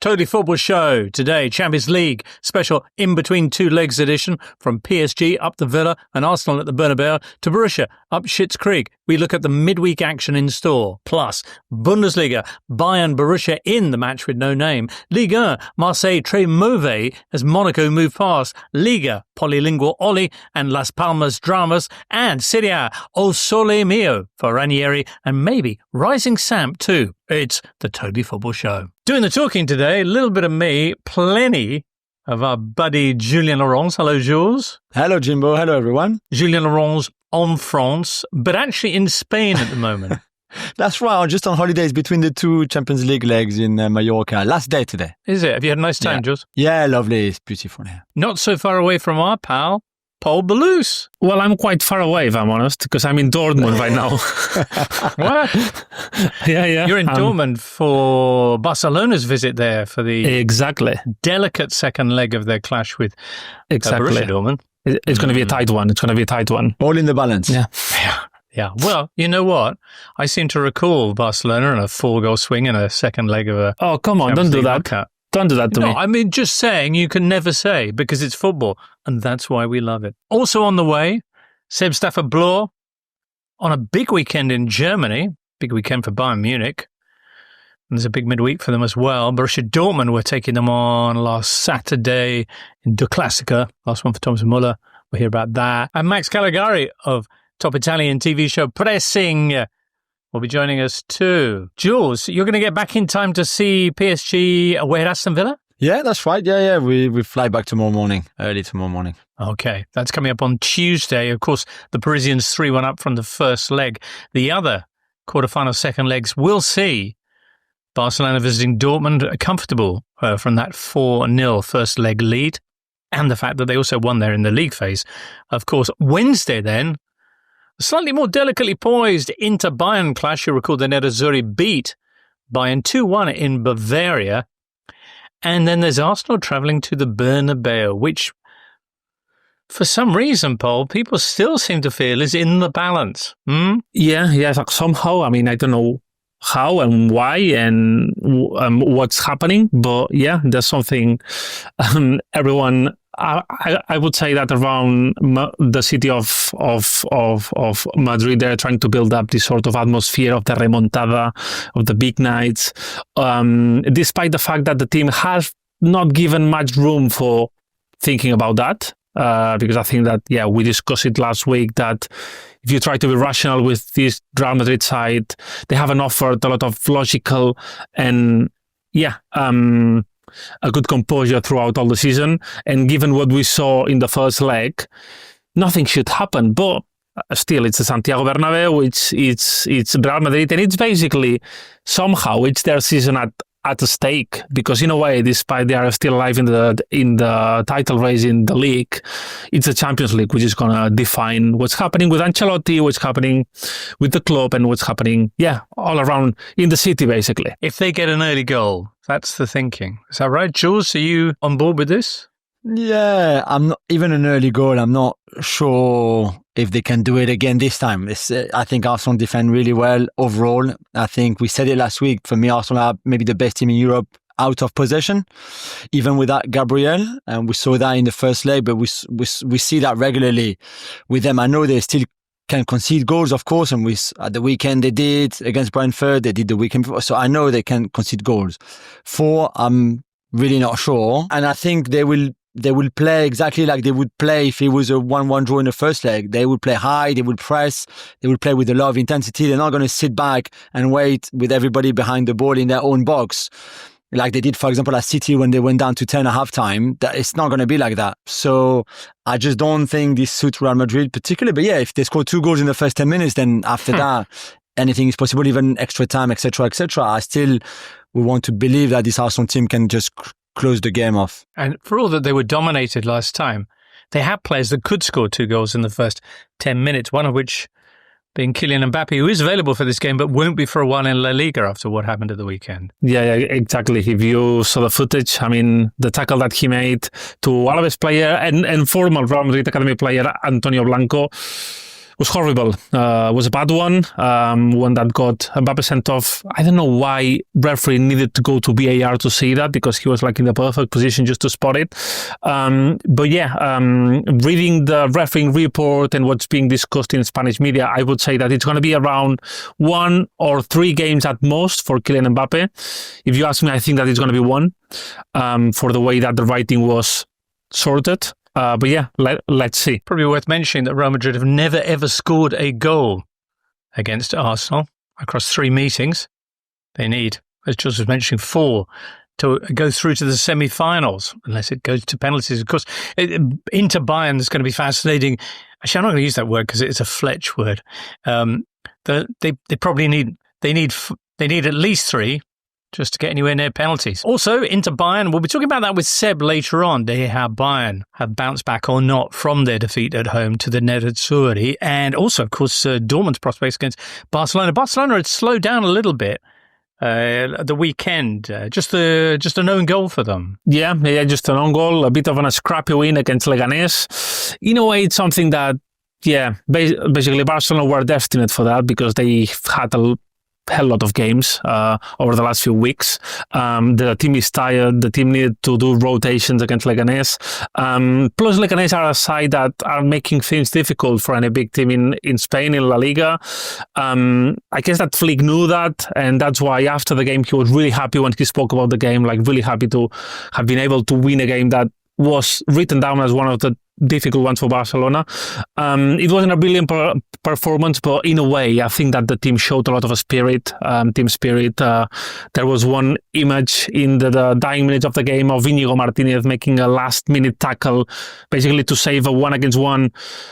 Totally Football Show. Today, Champions League special in-between two legs edition from PSG up to Villa and Arsenal at the Bernabéu to Borussia up Schitt's Creek. We look at the midweek action in store. Plus, Bundesliga, Bayern Borussia in the match with no name. Ligue 1, Marseille très mauvais as Monaco move past. Liga, polylingual Oli and Las Palmas dramas. And Serie A, O Sole Mio for Ranieri and maybe Rising Samp too. It's the Totally Football Show. Doing the talking today, a little bit of me, plenty of our buddy Julien Laurens. Hello, Jules. Hello, Jimbo. Hello, everyone. Julien Laurens on France, but actually in Spain at the moment. That's right. I'm just on holidays between the two Champions League legs in Mallorca. Last day today. Is it? Have you had a nice time, Jules? Yeah, lovely. It's beautiful here. Not so far away from our pal, Pol Ballús. Well, I'm quite far away, if I'm honest, because I'm in Dortmund right now. What? Yeah. You're in Dortmund for Barcelona's visit there for the exactly delicate second leg of their clash with Borussia Dortmund. It's going to be a tight one. All in the balance. Yeah. Well, you know what? I seem to recall Barcelona in a 4-goal swing in a second leg of a... Oh, come on, don't do that. Knockout. Don't do that to me. I mean, just saying, you can never say because it's football, and that's why we love it. Also on the way, Seb Stafford-Bloor on a big weekend in Germany, big weekend for Bayern Munich. And there's a big midweek for them as well. Borussia Dortmund were taking them on last Saturday in Der Klassiker, last one for Thomas Müller. We'll hear about that. And Max Callegari of top Italian TV show Pressing will be joining us too. Jules, you're going to get back in time to see PSG away at Aston Villa? Yeah, that's right. Yeah. We fly back early tomorrow morning. Okay, that's coming up on Tuesday. Of course, the Parisians 3-1 up from the first leg. The other quarterfinal second legs will see Barcelona visiting Dortmund comfortable from that 4-0 first leg lead and the fact that they also won there in the league phase. Of course, Wednesday then, slightly more delicately poised Inter Bayern clash. You recall the Nerazzurri beat Bayern 2-1 in Bavaria. And then there's Arsenal travelling to the Bernabéu, which for some reason, Pol, people still seem to feel is in the balance. Yeah, somehow. I mean, I don't know how and why and what's happening, but yeah, there's something everyone... I would say that around the city of Madrid, they're trying to build up this sort of atmosphere of the Remontada, of the big nights, despite the fact that the team has not given much room for thinking about that. Because I think that, we discussed it last week, that if you try to be rational with this Real Madrid side, they haven't offered a lot of logical and, a good composure throughout all the season. And given what we saw in the first leg, nothing should happen. But still, it's a Santiago Bernabéu, it's Real Madrid, and it's basically, somehow, it's their season at stake, because in a way, despite they are still alive in the title race in the league, it's a Champions League which is going to define what's happening with Ancelotti, what's happening with the club, and what's happening, all around in the city, basically. If they get an early goal, that's the thinking. Is that right, Jules? Are you on board with this? Yeah, I'm not even an early goal. I'm not sure if they can do it again this time. I think Arsenal defend really well overall. I think we said it last week. For me, Arsenal are maybe the best team in Europe out of possession, even without Gabriel. And we saw that in the first leg, but we see that regularly with them. I know they still can concede goals, of course, and at the weekend they did against Brentford. They did the weekend before, so I know they can concede goals. 4, I'm really not sure, and I think they will play exactly like they would play if it was a 1-1 draw in the first leg. They would play high, they would press, they would play with a lot of intensity. They're not going to sit back and wait with everybody behind the ball in their own box, like they did, for example, at City when they went down to 10 at halftime. It's not going to be like that. So I just don't think this suits Real Madrid particularly. But if they score 2 goals in the first 10 minutes, then after that, anything is possible, even extra time, etc., etc. We want to believe that this Arsenal team can just close the game off. And for all that they were dominated last time, they had players that could score 2 goals in the first 10 minutes, one of which being Kylian Mbappé, who is available for this game, but won't be for a while in La Liga after what happened at the weekend. Yeah, exactly. If you saw the footage, I mean, the tackle that he made to Alaves player and former Real Madrid Academy player Antonio Blanco was horrible. Was a bad one. One that got Mbappé sent off. I don't know why referee needed to go to VAR to see that, because he was like in the perfect position just to spot it. But yeah, reading the refereeing report and what's being discussed in Spanish media, I would say that it's going to be around 1 or 3 games at most for Kylian Mbappé. If you ask me, I think that it's going to be 1 for the way that the writing was sorted. But yeah, let's see. Probably worth mentioning that Real Madrid have never ever scored a goal against Arsenal across 3 meetings. They need, as Jules was mentioning, 4 to go through to the semi-finals, unless it goes to penalties. Of course, into Bayern is going to be fascinating. Actually, I'm not going to use that word because it's a Fletch word. They probably need at least 3 just to get anywhere near penalties. Also, into Bayern, we'll be talking about that with Seb later on, to hear how Bayern have bounced back or not from their defeat at home to the Nerazzurri. And also, of course, Dortmund's prospects against Barcelona. Barcelona had slowed down a little bit at the weekend. Just an own goal for them. Yeah, just an own goal. A bit of a scrappy win against Leganés. In a way, it's something that, basically Barcelona were destined for that, because they had a hell lot of games over the last few weeks. The team is tired. The team needed to do rotations against Leganés. Plus, Leganés are a side that are making things difficult for any big team in Spain, in La Liga. I guess that Flick knew that, and that's why after the game he was really happy when he spoke about the game, like really happy to have been able to win a game that was written down as one of the difficult ones for Barcelona. It wasn't a brilliant performance, but in a way, I think that the team showed a lot of team spirit. There was one image in the dying minutes of the game of Íñigo Martínez making a last-minute tackle, basically to save a 1-against-1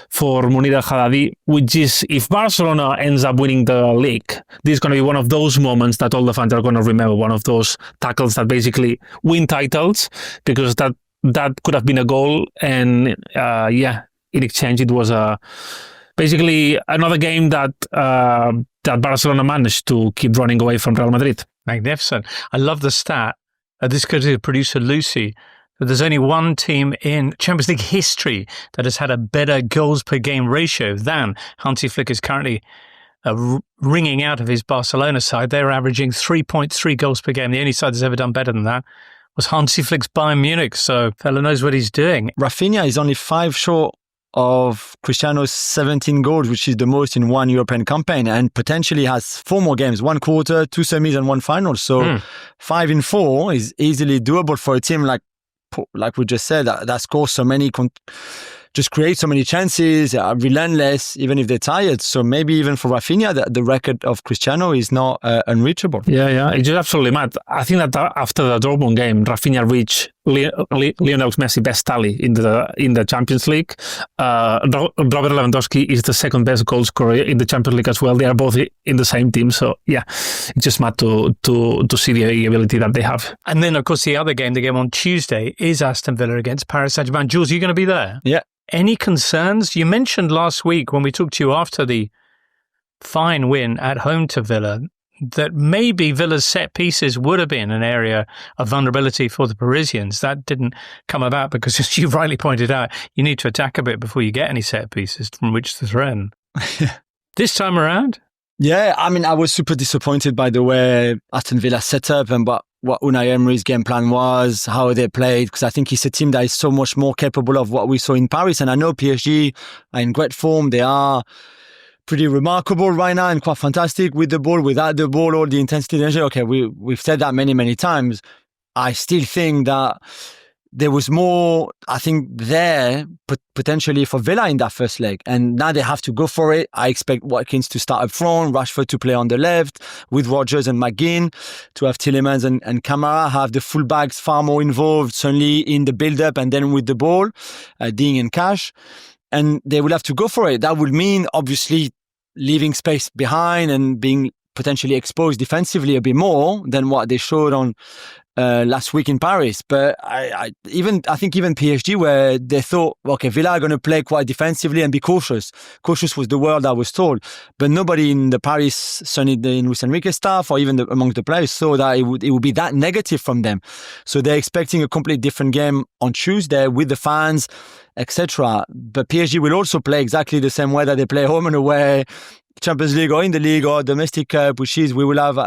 for Munir El-Haddadi, which is, if Barcelona ends up winning the league, this is going to be one of those moments that all the fans are going to remember, one of those tackles that basically win titles, because that could have been a goal, and in exchange it was basically another game that Barcelona managed to keep running away from Real Madrid. Magnificent. I love the stat. This goes to producer Lucy, that there's only one team in Champions League history that has had a better goals per game ratio than Hansi Flick is currently ringing out of his Barcelona side. They're averaging 3.3 goals per game. The only side that's ever done better than that was Hansi Flick's Bayern Munich, so fella knows what he's doing. Raphinha is only 5 short of Cristiano's 17 goals, which is the most in one European campaign, and potentially has 4 more games, 1 quarter, 2 semis and 1 final. So 5 in 4 is easily doable for a team like we just said, that scores so many, just create so many chances, are relentless, even if they're tired. So maybe even for Raphinha, the record of Cristiano is not unreachable. Yeah, it's just absolutely mad. I think that after the Dortmund game, Raphinha reached Lionel Messi best tally in the Champions League. Robert Lewandowski is the second best goal scorer in the Champions League as well. They are both in the same team. So yeah, it's just mad to see the ability that they have. And then of course the other game, the game on Tuesday, is Aston Villa against Paris Saint-Germain. Jules, are you going to be there? Yeah. Any concerns? You mentioned last week when we talked to you after the fine win at home to Villa that maybe Villa's set pieces would have been an area of vulnerability for the Parisians. That didn't come about because, as you rightly pointed out, you need to attack a bit before you get any set pieces from which to threaten. This time around? Yeah, I mean, I was super disappointed by the way Aston Villa set up and what Unai Emery's game plan was, how they played, because I think it's a team that is so much more capable of what we saw in Paris. And I know PSG are in great form. They are pretty remarkable right now and quite fantastic with the ball, without the ball, all the intensity, the energy. Okay, we've said that many, many times. I still think that there was more, I think, there potentially for Villa in that first leg. And now they have to go for it. I expect Watkins to start up front, Rashford to play on the left, with Rodgers and McGinn, to have Tielemans and Kamara, have the fullbacks far more involved, certainly in the build-up and then with the ball, Ding and Cash. And they will have to go for it. That would mean, obviously, leaving space behind and being potentially exposed defensively a bit more than what they showed on last week in Paris. But I think even PSG, where they thought, okay, Villa are going to play quite defensively and be cautious. Cautious was the word I was told. But nobody in the Paris, certainly in Luis Enrique's staff or even among the players, saw that it would be that negative from them. So they're expecting a completely different game on Tuesday with the fans, etc. But PSG will also play exactly the same way that they play home and away, Champions League or in the league or domestic cup, which is we will have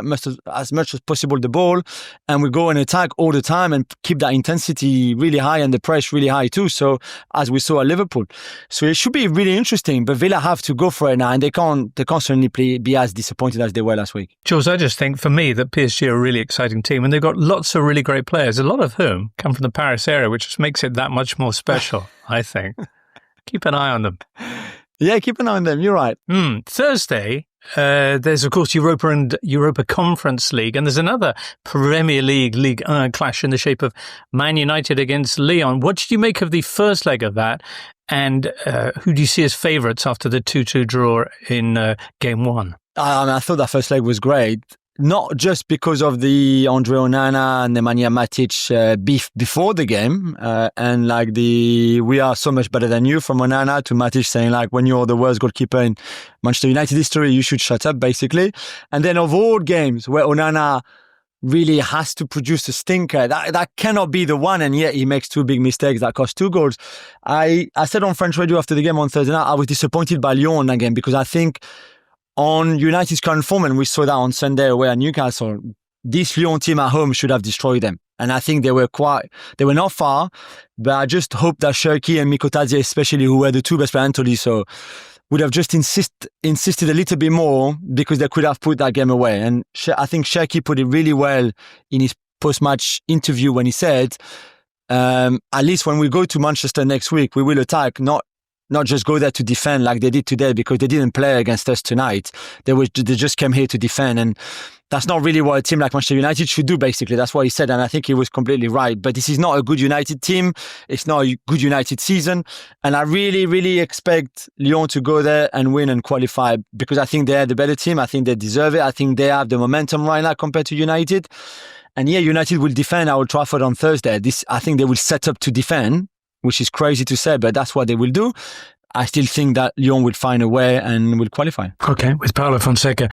as much as possible the ball and we go and attack all the time and keep that intensity really high and the press really high too. So as we saw at Liverpool. So it should be really interesting, but Villa have to go for it now and they can't certainly be as disappointed as they were last week. Jules, I just think for me that PSG are a really exciting team and they've got lots of really great players, a lot of whom come from the Paris area, which just makes it that much more special, I think. Keep an eye on them. Yeah, keep an eye on them. You're right. Thursday, there's, of course, Europa and Europa Conference League, and there's another Premier League 1 clash in the shape of Man United against Lyon. What did you make of the first leg of that, and who do you see as favourites after the 2-2 draw in Game 1? I thought that first leg was great. Not just because of the Andre Onana and Nemanja Matic beef before the game, and like we are so much better than you from Onana to Matic saying like when you're the worst goalkeeper in Manchester United history, you should shut up basically. And then of all games where Onana really has to produce a stinker, that cannot be the one, and yet he makes two big mistakes that cost 2 goals. I said on French radio after the game on Thursday night, I was disappointed by Lyon again because I think on United's current form, and we saw that on Sunday away at Newcastle, this Lyon team at home should have destroyed them. And I think they were not far, but I just hope that Cherki and Mikotadze, especially, who were the two best players, and Tolisso, would have just insisted a little bit more because they could have put that game away. And I think Cherki put it really well in his post-match interview when he said, at least when we go to Manchester next week, we will attack, not just go there to defend like they did today because they didn't play against us tonight. They just came here to defend, and that's not really what a team like Manchester United should do, basically. That's what he said, and I think he was completely right. But this is not a good United team. It's not a good United season. And I really, really expect Lyon to go there and win and qualify because I think they're the better team. I think they deserve it. I think they have the momentum right now compared to United. And yeah, United will defend at Old Trafford on Thursday. I think they will set up to defend, which is crazy to say, but that's what they will do. I still think that Lyon will find a way and will qualify. Okay, with Paulo Fonseca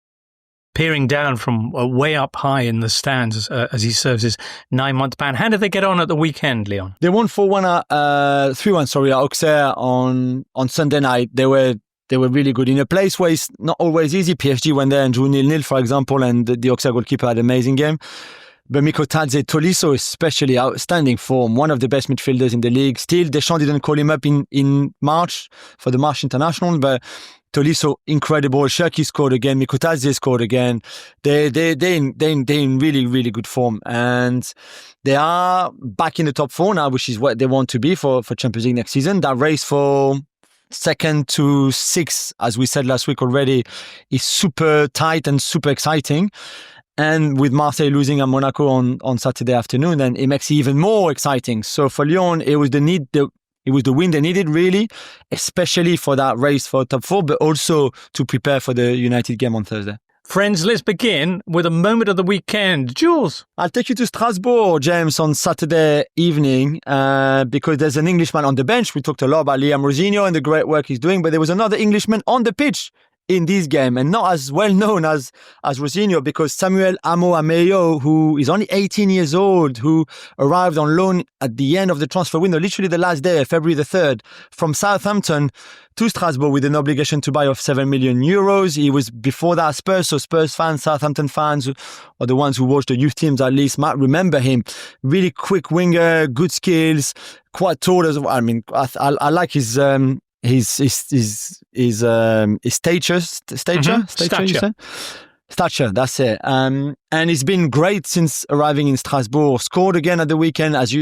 peering down from way up high in the stands as he serves his 9-month ban. How did they get on at the weekend, Lyon? They won 3-1 at Auxerre on Sunday night. They were really good in a place where it's not always easy. PSG went there and drew 0-0, for example, and the Auxerre goalkeeper had an amazing game. But Mikotadze, Tolisso, especially outstanding form, one of the best midfielders in the league. Still, Deschamps didn't call him up in March for the March International, but Tolisso, incredible. Cherki scored again. Mikotadze scored again. They're in really, really good form. And they are back in the top 4 now, which is what they want to be for Champions League next season. That race for 2nd to 6th, as we said last week already, is super tight and super exciting. And with Marseille losing at Monaco on Saturday afternoon, then it makes it even more exciting. So for Lyon, it was the win they needed, really, especially for that race for top 4, but also to prepare for the United game on Thursday. Friends, let's begin with a moment of the weekend. Jules? I'll take you to Strasbourg, James, on Saturday evening, because there's an Englishman on the bench. We talked a lot about Liam Rosinho and the great work he's doing, but there was another Englishman on the pitch in this game, and not as well known as Rosinho, because Samuel Amo-Ameyo, who is only 18 years old, who arrived on loan at the end of the transfer window, literally the last day, February the 3rd, from Southampton to Strasbourg with an obligation to buy of €7 million. He was before that Spurs, so Spurs fans, Southampton fans, or the ones who watch the youth teams at least, might remember him. Really quick winger, good skills, quite tall as well. I mean, I like his stature, that's it. And he's been great since arriving in Strasbourg. Scored again at the weekend, as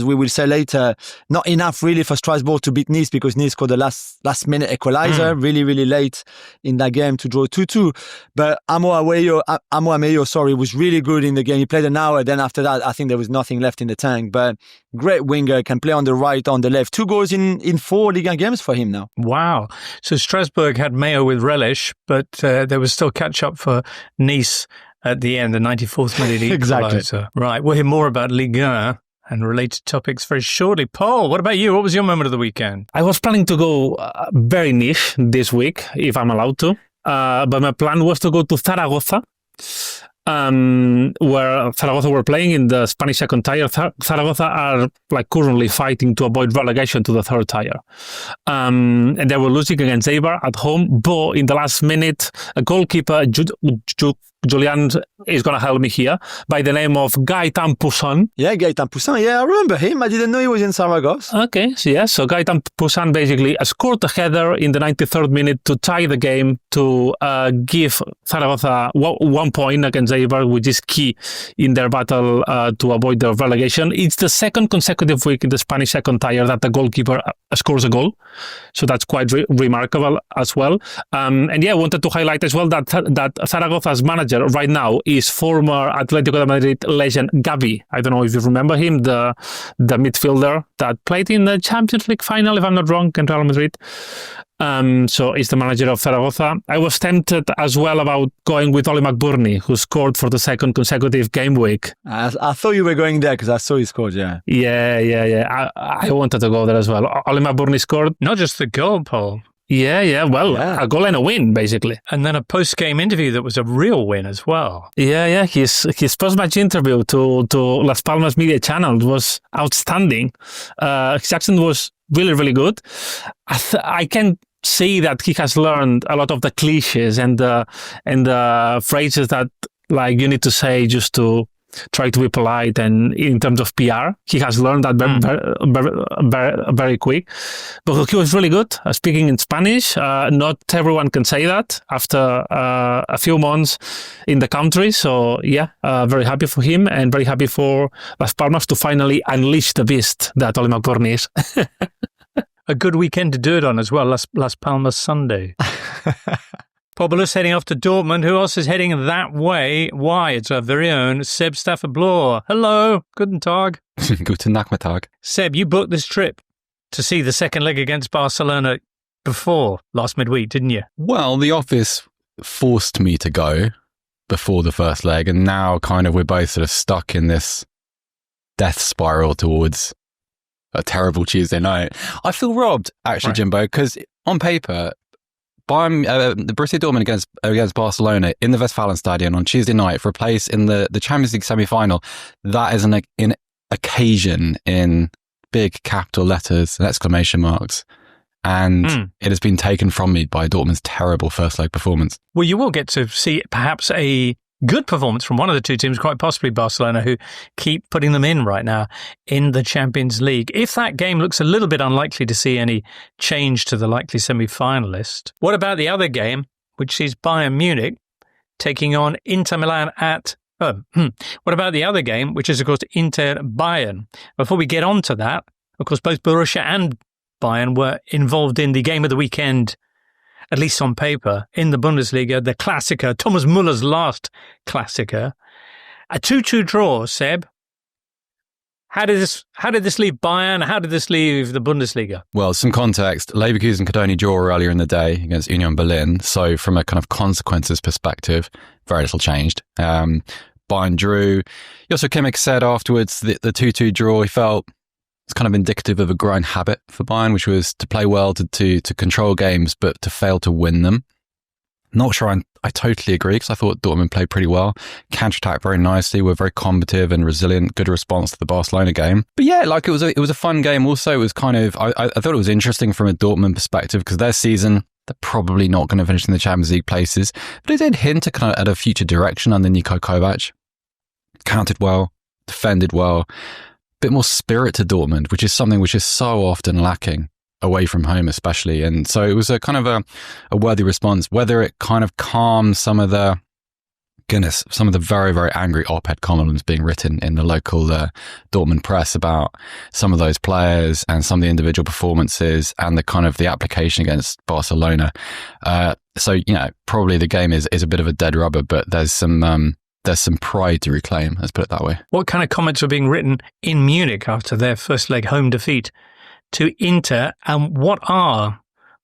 we will say later. Not enough really for Strasbourg to beat Nice, because Nice scored the last minute equalizer really, really late in that game to draw 2-2. But Amo-Ameyo, was really good in the game. He played an hour, then after that I think there was nothing left in the tank. But great winger, can play on the right, on the left. 2 goals in 4 Ligue 1 games for him now. Wow. So Strasbourg had Mayo with relish, but there was still catch up for Nice at the end, the 94th minute Exactly. equaliser. Right, we'll hear more about Ligue 1 and related topics very shortly. Paul, what about you? What was your moment of the weekend? I was planning to go very niche this week, if I'm allowed to. But my plan was to go to Zaragoza, where Zaragoza were playing in the Spanish second tier. Zaragoza are currently fighting to avoid relegation to the third tier. And they were losing against Eibar at home, but in the last minute, a goalkeeper, Julian is going to help me here, by the name of Gaëtan Poussin. Yeah, Gaëtan Poussin. Yeah, I remember him. I didn't know he was in Saragossa. Okay, so Gaëtan Poussin basically scored a header in the 93rd minute to tie the game, to give Zaragoza 1 point against Eibar, which is key in their battle to avoid the relegation. It's the second consecutive week in the Spanish second tier that the goalkeeper scores a goal. So that's quite remarkable as well. And yeah, I wanted to highlight as well that Zaragoza's manager right now is former Atletico de Madrid legend Gavi. I don't know if you remember him, the midfielder that played in the Champions League final, if I'm not wrong, in Real Madrid. So he's the manager of Zaragoza. I was tempted as well about going with Oli McBurney, who scored for the second consecutive game week. I thought you were going there because I saw he scored, yeah. Yeah. I wanted to go there as well. Oli McBurney scored. Not just the goal, Paul. Yeah. Well, a goal and a win, basically. And then a post-game interview that was a real win as well. Yeah. His post-match interview to Las Palmas media channel was outstanding. His accent was really, really good. I can see that he has learned a lot of the cliches and the phrases that you need to say just to try to be polite, and in terms of PR, he has learned that very quick. But he was really good speaking in Spanish. Not everyone can say that after a few months in the country. So yeah, very happy for him and very happy for Las Palmas to finally unleash the beast that Oli McBurney is. A good weekend to do it on as well, Las Palmas Sunday. Pol Ballús heading off to Dortmund. Who else is heading that way? Why? It's our very own Seb Stafford-Bloor. Hello. Guten Tag. Guten Nachmittag. Seb, you booked this trip to see the second leg against Barcelona before last midweek, didn't you? Well, the office forced me to go before the first leg, and now we're both sort of stuck in this death spiral towards a terrible Tuesday night. I feel robbed, actually, right, Jimbo, because on paper, the Borussia Dortmund against Barcelona in the Westfalenstadion on Tuesday night for a place in the Champions League semi-final, that is an occasion in big capital letters and exclamation marks. And it has been taken from me by Dortmund's terrible first leg performance. Well, you will get to see perhaps a good performance from one of the two teams, quite possibly Barcelona, who keep putting them in right now in the Champions League. If that game looks a little bit unlikely to see any change to the likely semi-finalist, what about the other game, which sees Bayern Munich taking on Inter Milan at... What about the other game, which is, of course, Inter Bayern? Before we get on to that, of course, both Borussia and Bayern were involved in the game of the weekend, at least on paper, in the Bundesliga, the Klassiker, Thomas Müller's last Klassiker. A 2-2 draw, Seb. How did this leave Bayern? How did this leave the Bundesliga? Well, some context. Leverkusen could only draw earlier in the day against Union Berlin. So from a kind of consequences perspective, very little changed. Bayern drew. Joshua Kimmich said afterwards that the 2-2 draw, he felt it's kind of indicative of a growing habit for Bayern, which was to play well, to control games, but to fail to win them. Not sure I totally agree, because I thought Dortmund played pretty well, counter-attacked very nicely, were very combative and resilient, good response to the Barcelona game. But yeah, it was a fun game. Also, it was kind of, I thought it was interesting from a Dortmund perspective, because their season, they're probably not going to finish in the Champions League places, but it did hint at a future direction under Niko Kovac. Counted well, defended well. Bit more spirit to Dortmund, which is something which is so often lacking away from home, especially. And so it was a kind of a worthy response. Whether it kind of calms some of the very, very angry op-ed columns being written in the local Dortmund press about some of those players and some of the individual performances and the kind of the application against Barcelona. So, probably the game is a bit of a dead rubber, but there's some pride to reclaim, let's put it that way. What kind of comments were being written in Munich after their first leg home defeat to Inter, and what are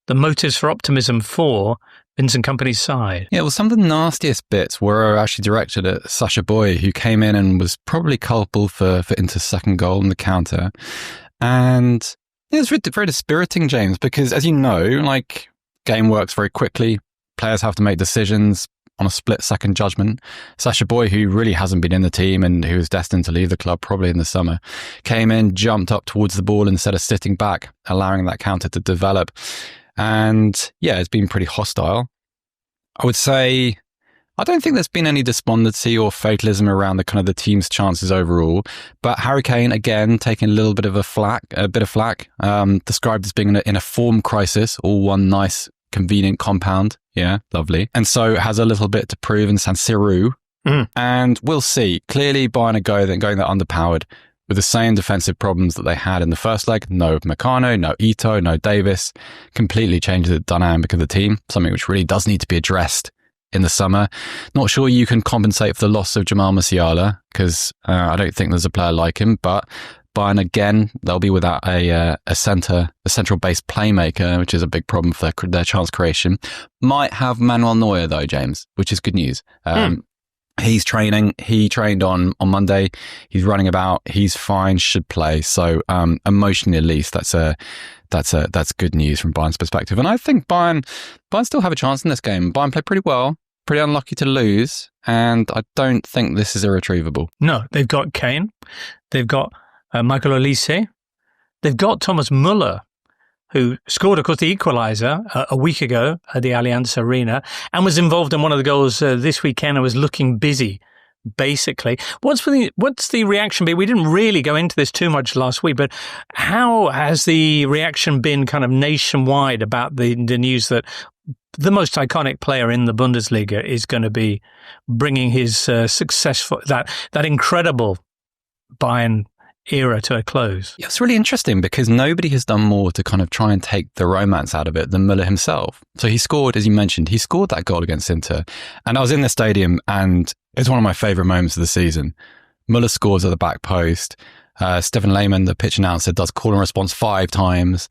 the motives for optimism for Vincent Kompany's side. Yeah, well, some of the nastiest bits were actually directed at Sacha Boey, who came in and was probably culpable for Inter's second goal in the counter. And it was very dispiriting, James, because as you know, like, game works very quickly. Players have to make decisions on a split-second judgment. Sacha Boey, who really hasn't been in the team and who is destined to leave the club probably in the summer, came in, jumped up towards the ball instead of sitting back, allowing that counter to develop. And yeah, it's been pretty hostile. I would say, I don't think there's been any despondency or fatalism around the team's chances overall. But Harry Kane, again, taking a little bit of flack, described as being in a form crisis, all one nice, convenient compound. Yeah, lovely. And so has a little bit to prove in San Siro. And we'll see. Clearly, Bayern are going there underpowered with the same defensive problems that they had in the first leg. No Meccano, no Ito, no Davis. Completely changes the dynamic of the team, something which really does need to be addressed in the summer. Not sure you can compensate for the loss of Jamal Musiala, because I don't think there's a player like him, but Bayern, again, they'll be without a central-based playmaker, which is a big problem for their chance creation. Might have Manuel Neuer, though, James, which is good news. He's training. He trained on Monday. He's running about. He's fine. Should play. So emotionally, at least, that's good news from Bayern's perspective. And I think Bayern still have a chance in this game. Bayern played pretty well. Pretty unlucky to lose, and I don't think this is irretrievable. No, they've got Kane. They've got Michael Olise. They've got Thomas Müller, who scored, of course, the equaliser a week ago at the Allianz Arena and was involved in one of the goals this weekend and was looking busy, basically. What's the reaction been? We didn't really go into this too much last week, but how has the reaction been kind of nationwide about the news that the most iconic player in the Bundesliga is going to be bringing his successful, that incredible Bayern era to a close? Yeah, it's really interesting because nobody has done more to kind of try and take the romance out of it than Müller himself. So he scored, as you mentioned, he scored that goal against Inter. And I was in the stadium and it's one of my favourite moments of the season. Müller scores at the back post. Stefan Lehmann, the pitch announcer, does call and response 5 times.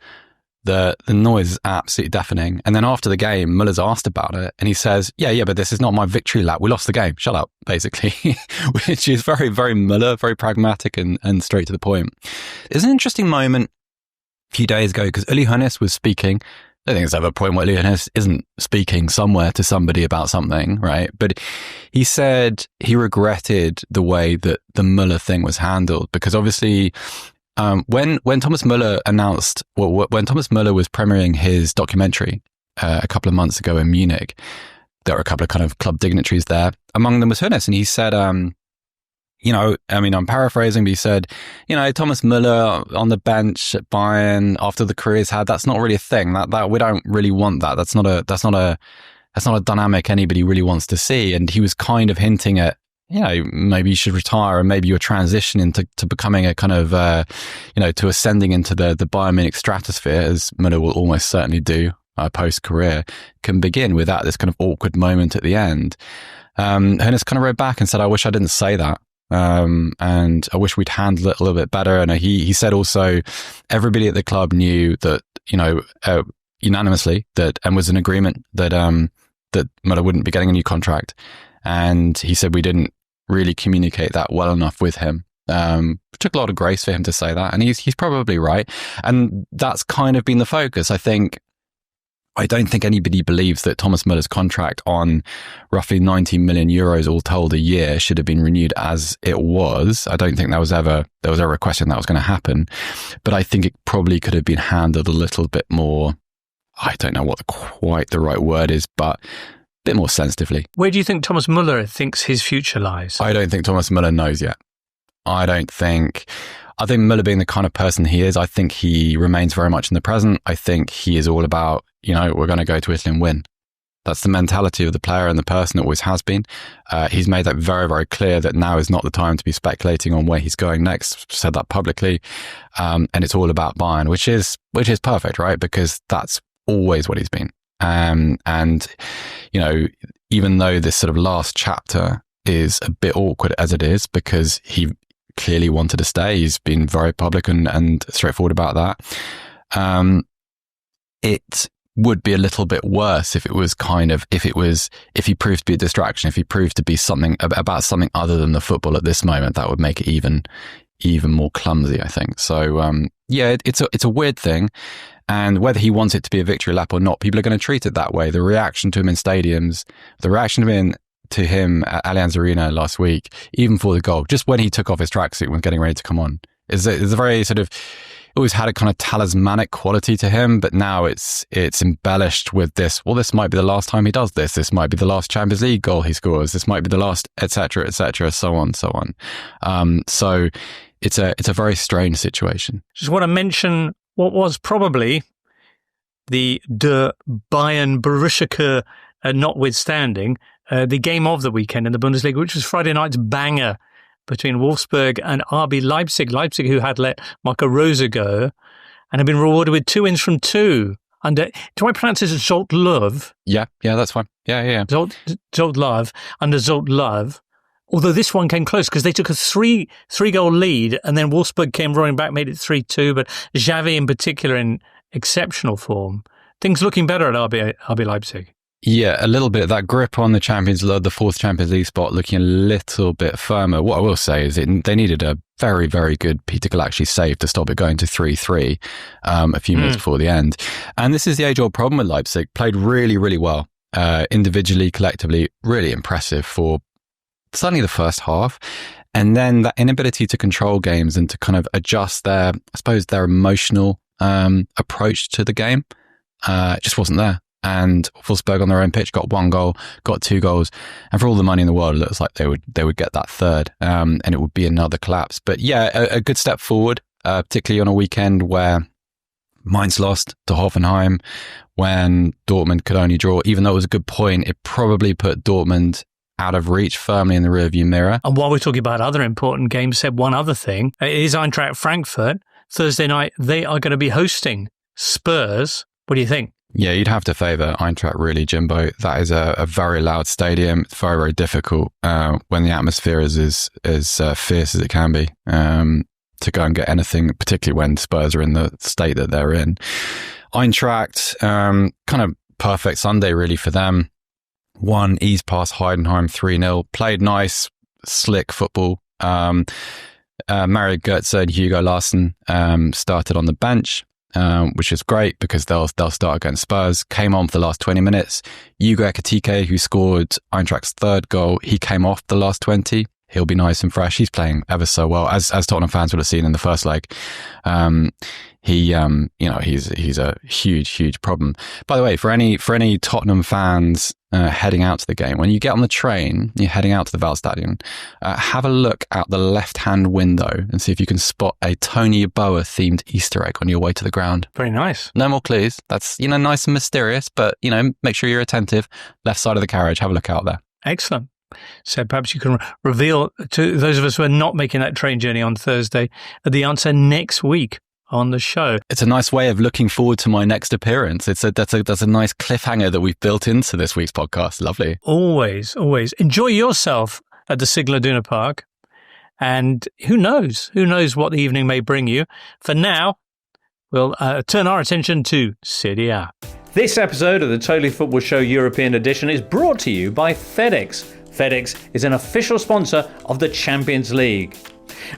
The noise is absolutely deafening. And then after the game, Müller's asked about it and he says, yeah, but this is not my victory lap. We lost the game. Shut up, basically, which is very, very Müller, very pragmatic and straight to the point. It's an interesting moment a few days ago because Uli Hoeneß was speaking. I don't think there's ever a point where Uli Hoeneß isn't speaking somewhere to somebody about something, right? But he said he regretted the way that the Müller thing was handled because obviously when Thomas Müller announced, when Thomas Müller was premiering his documentary a couple of months ago in Munich, there were a couple of kind of club dignitaries there. Among them was Hoeneß, and he said, I'm paraphrasing, but he said, Thomas Müller on the bench at Bayern after the career he's had, that's not really a thing. That we don't really want that. That's not a dynamic anybody really wants to see. And he was kind of hinting at, maybe you should retire and maybe your transition into becoming a kind of, to ascending into the Bayern Munich stratosphere, as Müller will almost certainly do post-career, can begin without this kind of awkward moment at the end. Hoeneß kind of wrote back and said, I wish I didn't say that. And I wish we'd handled it a little bit better. And he said also, everybody at the club knew that, unanimously and was in agreement that Müller wouldn't be getting a new contract. And he said we didn't really communicate that well enough with him. It took a lot of grace for him to say that. And he's probably right. And that's kind of been the focus. I don't think anybody believes that Thomas Müller's contract on roughly 90 million euros all told a year should have been renewed as it was. I don't think there was ever a question that was going to happen. But I think it probably could have been handled a little bit more, I don't know what quite the right word is, but bit more sensitively. Where do you think Thomas Müller thinks his future lies? I don't think Thomas Müller knows yet. I think Müller being the kind of person he is, I think he remains very much in the present. I think he is all about, we're going to go to Italy and win. That's the mentality of the player and the person that always has been. He's made that very, very clear that now is not the time to be speculating on where he's going next. Said that publicly. And it's all about Bayern, which is perfect, right? Because that's always what he's been. Even though this sort of last chapter is a bit awkward as it is, because he clearly wanted to stay, he's been very public and straightforward about that. It would be a little bit worse if he proved to be a distraction, if he proved to be something about something other than the football at this moment. That would make it even more clumsy, I think. So it's a weird thing, and whether he wants it to be a victory lap or not, people are going to treat it that way. The reaction to him in stadiums, the reaction to him at Allianz Arena last week, even for the goal, just when he took off his tracksuit when getting ready to come on, is a very sort of, always had a kind of talismanic quality to him, but now it's embellished with this. Well, this might be the last time he does this. This might be the last Champions League goal he scores. This might be the last, etc., so on. So it's a very strange situation. Just want to mention what was probably the Bayern Borussia notwithstanding, the game of the weekend in the Bundesliga, which was Friday night's banger between Wolfsburg and RB Leipzig. Leipzig, who had let Marco Rose go and have been rewarded with 2 wins from 2 under, do I pronounce this as Zolt Love? Yeah, that's fine. Yeah. Zolt Love, under Zolt Love. Although this one came close because they took a three-goal lead and then Wolfsburg came roaring back, made it 3-2. But Xavi in particular in exceptional form. Things looking better at RB Leipzig. Yeah, a little bit. That grip on the the fourth Champions League spot looking a little bit firmer. What I will say is they needed a very, very good Peter Gulacsi save to stop it going to 3-3 a few minutes before the end. And this is the age-old problem with Leipzig. Played really, really well. Individually, collectively, really impressive for certainly the first half. And then that inability to control games and to kind of adjust their emotional approach to the game just wasn't there. And Wolfsburg on their own pitch got 1 goal, got 2 goals, and for all the money in the world, it looks like they would get that third, and it would be another collapse. But yeah, a good step forward, particularly on a weekend where Mainz lost to Hoffenheim, when Dortmund could only draw. Even though it was a good point, it probably put Dortmund out of reach, firmly in the rearview mirror. And while we're talking about other important games, Seb, one other thing is Eintracht Frankfurt. Thursday night, they are going to be hosting Spurs. What do you think? Yeah, you'd have to favour Eintracht, really, Jimbo. That is a very loud stadium. It's very, very difficult when the atmosphere is as fierce as it can be to go and get anything, particularly when Spurs are in the state that they're in. Eintracht, kind of perfect Sunday, really, for them. One ease past Heidenheim 3-0. Played nice, slick football. Mario Götze and Hugo Larsson started on the bench. Which is great because they'll start against Spurs. Came on for the last 20 minutes. Hugo Ekitike, who scored Eintracht's 3rd goal, he came off the last 20. He'll be nice and fresh. He's playing ever so well, as Tottenham fans would have seen in the first leg. He's a huge problem. By the way, for any Tottenham fans heading out to the game, when you get on the train, you're heading out to the Waldstadion, have a look out the left-hand window and see if you can spot a Tony Yeboah themed Easter egg on your way to the ground. Very nice. No more clues. That's nice and mysterious, but make sure you're attentive. Left side of the carriage. Have a look out there. Excellent. So perhaps you can reveal to those of us who are not making that train journey on Thursday the answer next week on the show. It's a nice way of looking forward to my next appearance. That's a nice cliffhanger that we've built into this week's podcast. Lovely. Always. Enjoy yourself at the Sigla Duna Park. And who knows what the evening may bring you. For now, we'll turn our attention to Serie A. This episode of the Totally Football Show European Edition is brought to you by FedEx. FedEx is an official sponsor of the Champions League.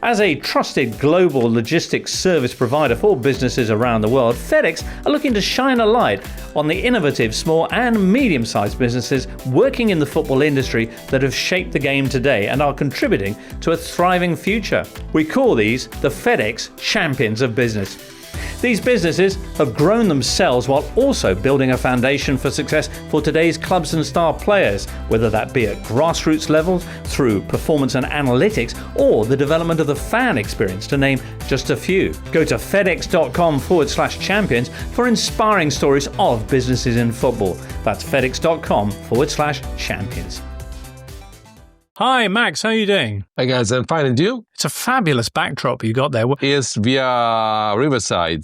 As a trusted global logistics service provider for businesses around the world, FedEx are looking to shine a light on the innovative small and medium-sized businesses working in the football industry that have shaped the game today and are contributing to a thriving future. We call these the FedEx Champions of Business. These businesses have grown themselves while also building a foundation for success for today's clubs and star players, whether that be at grassroots levels, through performance and analytics, or the development of the fan experience, to name just a few. Go to fedex.com/champions for inspiring stories of businesses in football. That's fedex.com/champions. Hi, Max. How are you doing? Hi, guys. I'm fine. And you? It's a fabulous backdrop you got there. It's via Riverside.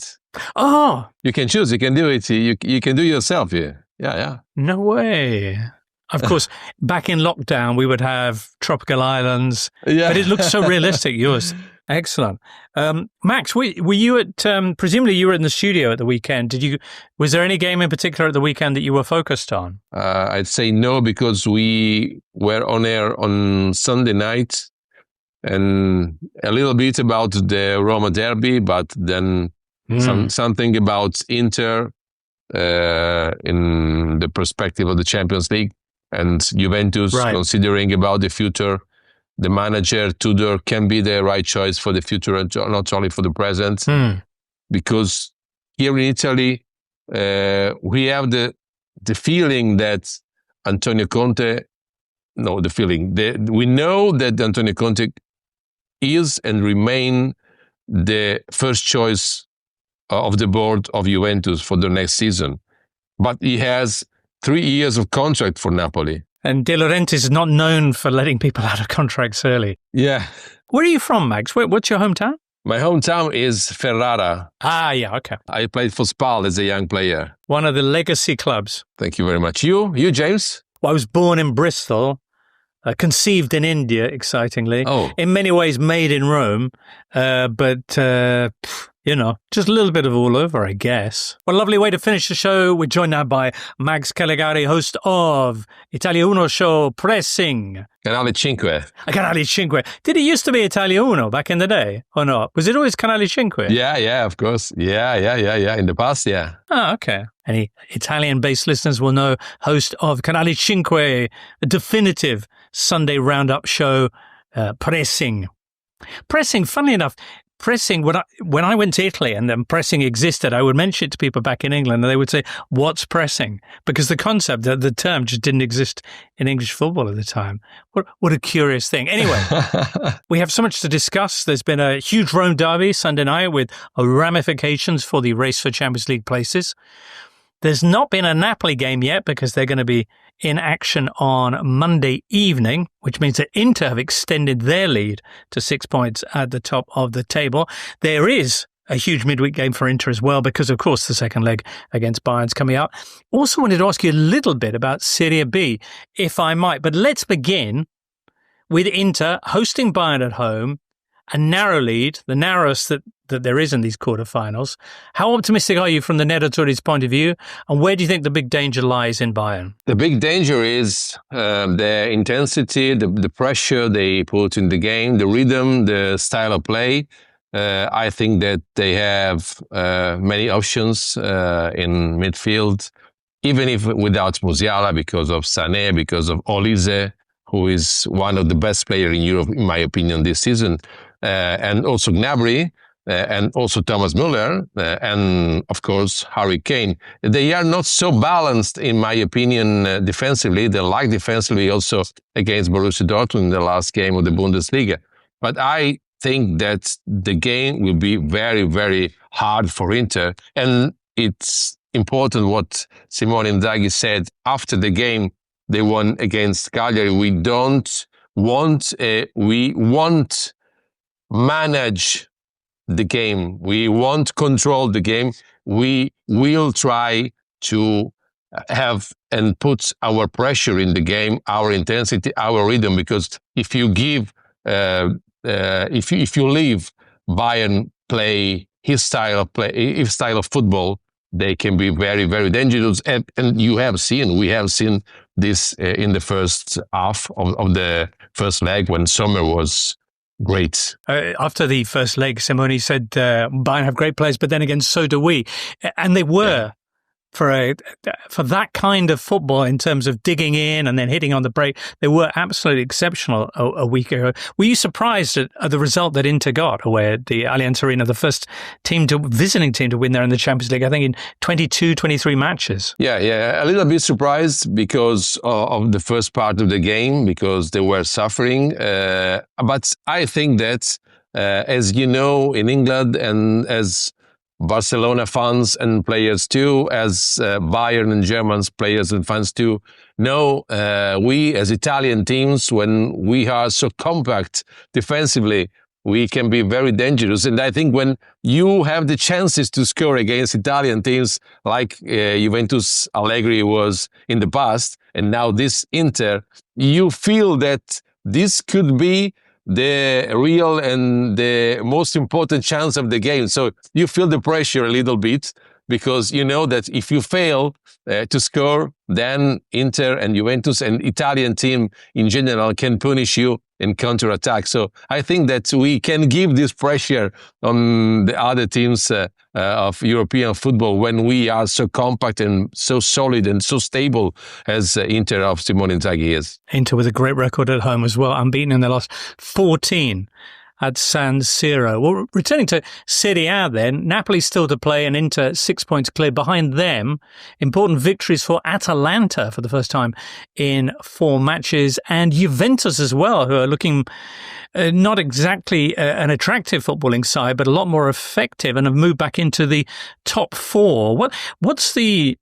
Oh. You can choose. You can do it. You can do it yourself here. Yeah. No way. Of course, back in lockdown, we would have tropical islands. Yeah. But it looks so realistic, yours. Excellent. Max, were you at, presumably you were in the studio at the weekend. Was there any game in particular at the weekend that you were focused on? I'd say no, because we were on air on Sunday night and a little bit about the Roma derby, but then something about Inter in the perspective of the Champions League and Juventus, considering about the future. The manager, Tudor, can be the right choice for the future and not only for the present. Because here in Italy, we have the feeling that Antonio Conte, we know that Antonio Conte is and remain the first choice of the board of Juventus for the next season. But he has 3 years of contract for Napoli. And De Laurentiis is not known for letting people out of contracts early. Yeah. Where are you from, Max? What's your hometown? My hometown is Ferrara. Ah, yeah, okay. I played for Spal as a young player. One of the legacy clubs. Thank you very much. You, James? Well, I was born in Bristol, conceived in India, excitingly. Oh. In many ways made in Rome, but just a little bit of all over, I guess. What a lovely way to finish the show. We're joined now by Max Callegari, host of Italia Uno show Pressing. Canale 5. Canale 5. Did it used to be Italia Uno back in the day, or not? Was it always Canale 5? Yeah, of course. Yeah. In the past, yeah. Oh, okay. Any Italian-based listeners will know host of Canale 5, a definitive Sunday roundup show, Pressing. Pressing, funnily enough, pressing, when I went to Italy and then pressing existed, I would mention it to people back in England and they would say, what's pressing? Because the concept, the term just didn't exist in English football at the time. What a curious thing. Anyway, we have so much to discuss. There's been a huge Rome derby Sunday night with ramifications for the race for Champions League places. There's not been a Napoli game yet because they're going to be in action on Monday evening, which means that Inter have extended their lead to 6 points at the top of the table. There is a huge midweek game for Inter as well because, of course, the second leg against Bayern's coming up. Also wanted to ask you a little bit about Serie B, if I might. But let's begin with Inter hosting Bayern at home, a narrow lead, the narrowest that there is in these quarterfinals. How optimistic are you from the Nerazzurri's point of view, and where do you think the big danger lies in Bayern? The big danger is the intensity, the pressure they put in the game, the rhythm, the style of play. I think that they have many options in midfield, even if without Musiala, because of Sané, because of Olise, who is one of the best players in Europe, in my opinion, this season. And also Gnabry, and also Thomas Müller, and of course Harry Kane. They are not so balanced, in my opinion, defensively. They lack defensively also against Borussia Dortmund in the last game of the Bundesliga. But I think that the game will be very, very hard for Inter. And it's important what Simone Inzaghi said after the game they won against Cagliari. We won't manage the game. We won't control the game. We will try to have and put our pressure in the game, our intensity, our rhythm. Because if you give, if you leave Bayern play his style of play, his style of football, they can be very, very dangerous. And we have seen this in the first half of the first leg when Sommer was great. After the first leg, Simone said, Bayern have great players, but then again, so do we. And they were, for that kind of football in terms of digging in and then hitting on the break, they were absolutely exceptional a week ago. Were you surprised at the result that Inter got away at the Allianz Arena, the first visiting team to win there in the Champions League, I think in 22, 23 matches? Yeah, a little bit surprised because of the first part of the game, because they were suffering. But I think that, as you know, in England and as Barcelona fans and players too, as Bayern and German players and fans too, know we as Italian teams, when we are so compact defensively, we can be very dangerous. And I think when you have the chances to score against Italian teams like Juventus Allegri was in the past, and now this Inter, you feel that this could be the real and the most important chance of the game. So you feel the pressure a little bit because you know that if you fail to score, then Inter and Juventus and Italian team in general can punish you and counterattack. So I think that we can give this pressure on the other teams of European football when we are so compact and so solid and so stable as Inter of Simone Inzaghi is. Inter with a great record at home as well, unbeaten in their last 14 at San Siro. Well, returning to Serie A then, Napoli still to play and Inter 6 points clear behind them. Important victories for Atalanta for the first time in 4 matches, and Juventus as well, who are looking not exactly an attractive footballing side, but a lot more effective and have moved back into the top 4. What's the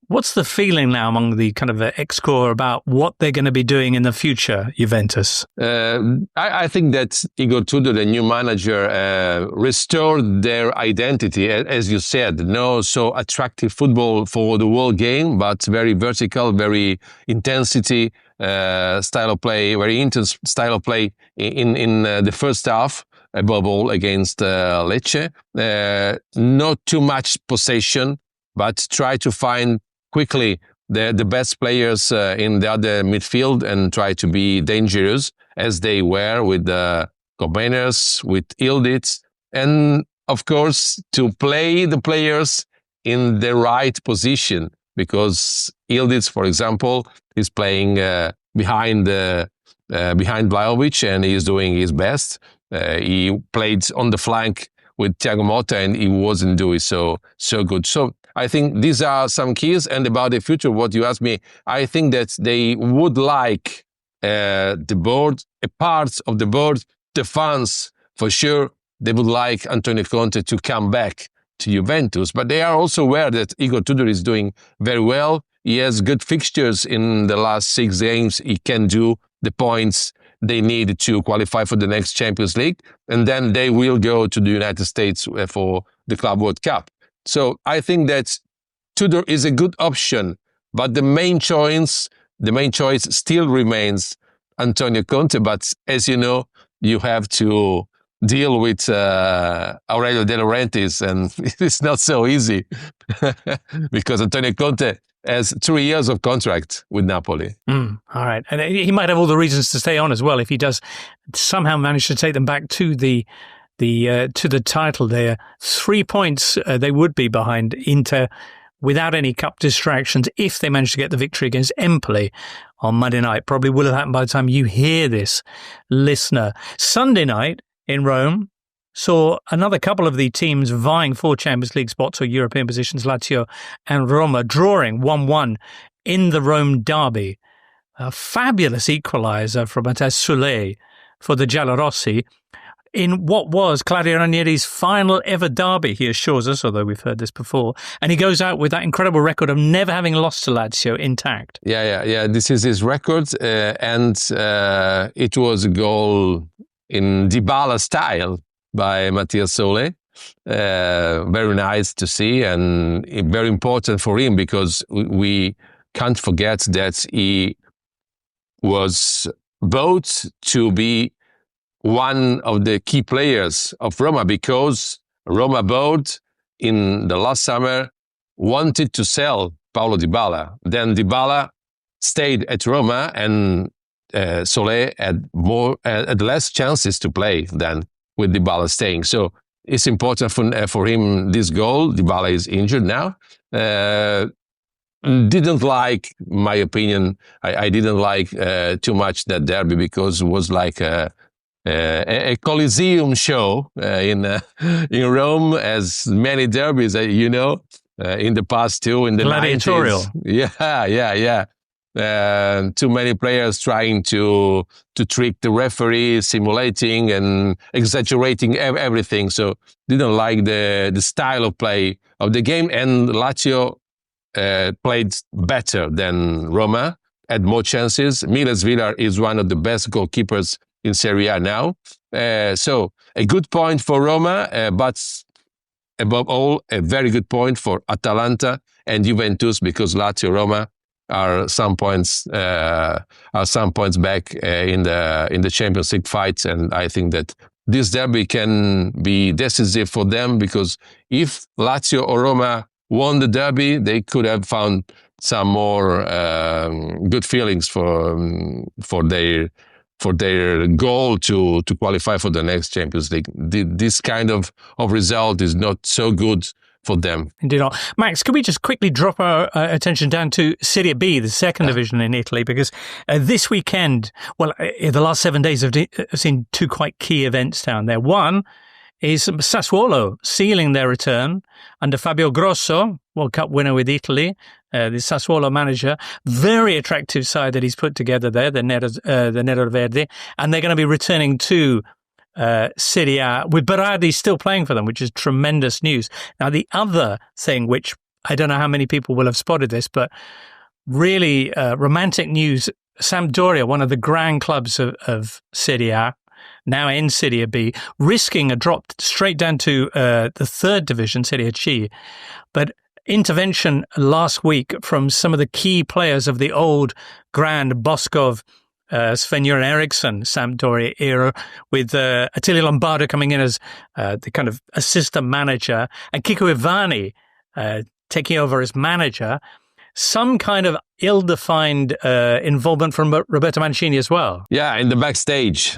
feeling now among the kind of ex-core about what they're going to be doing in the future, Juventus? I think that Igor Tudor, the new manager, restored their identity, as you said. No so attractive football for the whole game, but very vertical, very intensity style of play, very intense style of play in the first half, above all against Lecce. Not too much possession, but try to find quickly the best players in the other midfield and try to be dangerous, as they were with Comrades, with Ildiz, and of course to play the players in the right position, because Ildiz, for example, is playing behind Vlahovic and he's doing his best. He played on the flank with Thiago Motta and he wasn't doing so good. So I think these are some keys. And about the future, what you asked me, I think that they would like the board, a part of the board, the fans, for sure, they would like Antonio Conte to come back to Juventus. But they are also aware that Igor Tudor is doing very well. He has good fixtures in the last 6 games. He can do the points they need to qualify for the next Champions League. And then they will go to the United States for the Club World Cup. So I think that Tudor is a good option, but the main choice still remains Antonio Conte. But as you know, you have to deal with Aurelio De Laurentiis, and it's not so easy because Antonio Conte has 3 years of contract with Napoli. All right. And he might have all the reasons to stay on as well if he does somehow manage to take them back to the title there. 3 points they would be behind Inter without any cup distractions if they manage to get the victory against Empoli on Monday night. Probably will have happened by the time you hear this, listener. Sunday night in Rome saw another couple of the teams vying for Champions League spots or European positions, Lazio and Roma, drawing 1-1 in the Rome derby. A fabulous equaliser from Matthias Soulé for the Giallorossi in what was Claudio Ranieri's final ever derby, he assures us, although we've heard this before. And he goes out with that incredible record of never having lost to Lazio intact. Yeah. This is his record. And it was a goal in Dybala style by Matthias Soulé. Very nice to see and very important for him because we can't forget that he was voted to be one of the key players of Roma because Roma board in the last summer wanted to sell Paulo Dybala. Then Dybala stayed at Roma and Soulé had less chances to play than with Dybala staying. So it's important for him, this goal. Dybala is injured now. Didn't like, my opinion, I didn't like too much that derby because it was like a Coliseum show in Rome, as many derbies, in the past too, in the gladiatorial. 90s. Yeah. Too many players trying to trick the referee, simulating and exaggerating everything. So didn't like the style of play of the game. And Lazio played better than Roma, had more chances. Miles Villar is one of the best goalkeepers in Serie A now. So a good point for Roma, but above all, a very good point for Atalanta and Juventus because Lazio, Roma, are some points back in the Champions League fight, and I think that this derby can be decisive for them, because if Lazio or Roma won the derby, they could have found some more good feelings for their goal to qualify for the next Champions League. This kind of result is not so good for them. Indeed not. Max, could we just quickly drop our attention down to Serie B, the second division in Italy, because this weekend, the last 7 days have seen two quite key events down there. One is Sassuolo sealing their return under Fabio Grosso, World Cup winner with Italy, the Sassuolo manager. Very attractive side that he's put together there, the Nero Verde, and they're going to be returning to Serie A with Berardi still playing for them, which is tremendous news. Now, the other thing, which I don't know how many people will have spotted this, but really romantic news, Sampdoria, one of the grand clubs of Serie A, now in Serie B, risking a drop straight down to the third division, Serie C. But intervention last week from some of the key players of the old grand Boskov, Sven-Göran Eriksson, Sampdoria era, with Attilio Lombardo coming in as the kind of assistant manager, and Kiko Ivani taking over as manager. Some kind of ill-defined involvement from Roberto Mancini as well. Yeah, in the backstage,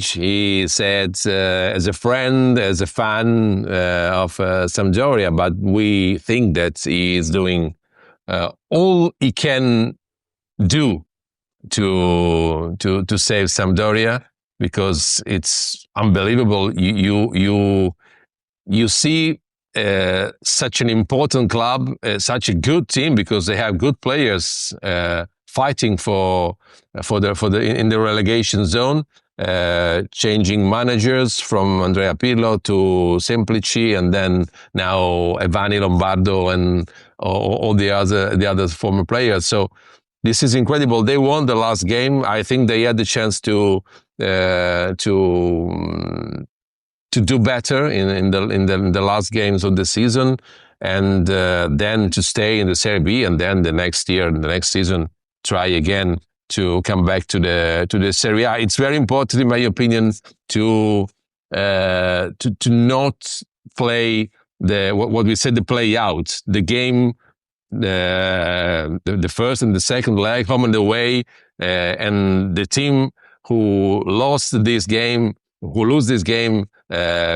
he said as a friend, as a fan of Sampdoria, but we think that he is doing all he can do to save Sampdoria, because it's unbelievable. You see such an important club, such a good team, because they have good players fighting in the relegation zone, changing managers from Andrea Pirlo to Semplici, and then now Ivani, Lombardo, and all the other former players. So this is incredible. They won the last game. I think they had the chance to do better in the last games of the season, and then to stay in the Serie B, and then the next season, try again to come back to the Serie A. It's very important, in my opinion, to not play what we said, the play out, the game. The first and the second leg, home and away, and the team who lose this game,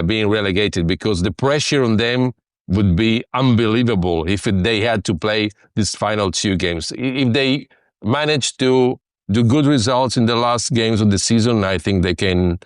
being relegated, because the pressure on them would be unbelievable if they had to play these final two games. If they manage to do good results in the last games of the season, I think they can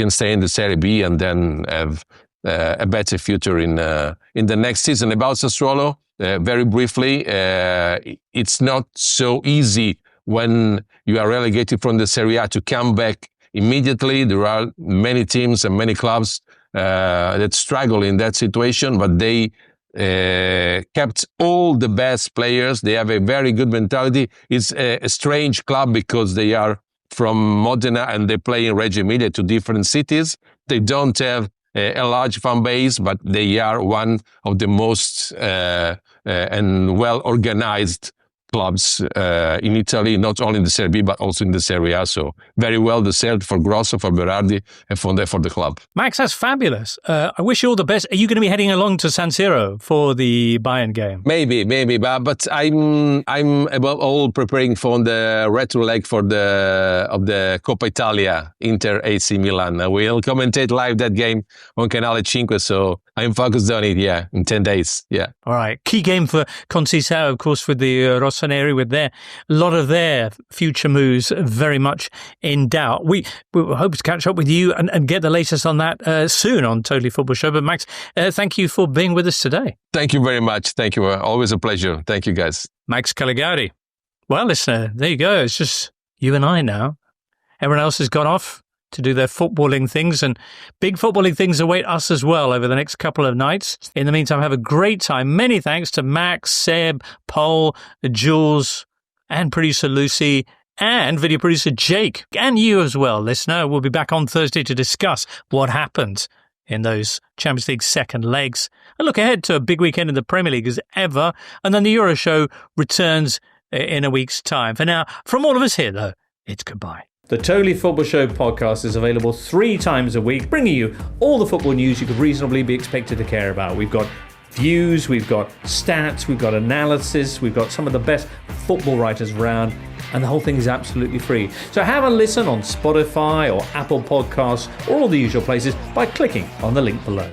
stay in the Serie B and then have a better future in the next season. About Sassuolo, very briefly, it's not so easy when you are relegated from the Serie A to come back immediately. There are many teams and many clubs that struggle in that situation, but they kept all the best players. They have a very good mentality. It's a strange club because they are from Modena and they play in Reggio Emilia, two different cities. They don't have a large fan base, but they are one of the most and well-organized clubs in Italy, not only in the Serie B, but also in the Serie A. So very well deserved for Grosso, for Berardi, and for the club. Max, that's fabulous. I wish you all the best. Are you going to be heading along to San Siro for the Bayern game? Maybe, but I'm above all preparing for the retro leg of the Coppa Italia, Inter AC Milan. I will commentate live that game on Canale 5, so I'm focused on it, in 10 days, All right. Key game for Conceição, of course, with the Rossoneri, with a lot of their future moves very much in doubt. We hope to catch up with you and get the latest on that soon on Totally Football Show. But Max, thank you for being with us today. Thank you very much. Thank you. Always a pleasure. Thank you, guys. Max Callegari. Well, listener, there you go. It's just you and I now. Everyone else has gone off to do their footballing things, and big footballing things await us as well over the next couple of nights. In the meantime, have a great time. Many thanks to Max, Seb, Pol, Jules, and producer Lucy, and video producer Jake, and you as well, listener. We'll be back on Thursday to discuss what happened in those Champions League second legs and look ahead to a big weekend in the Premier League as ever. And then the Euro Show returns in a week's time. For now, from all of us here, though, it's goodbye. The Totally Football Show podcast is available 3 times a week, bringing you all the football news you could reasonably be expected to care about. We've got views, we've got stats, we've got analysis, we've got some of the best football writers around, and the whole thing is absolutely free. So have a listen on Spotify or Apple Podcasts or all the usual places by clicking on the link below.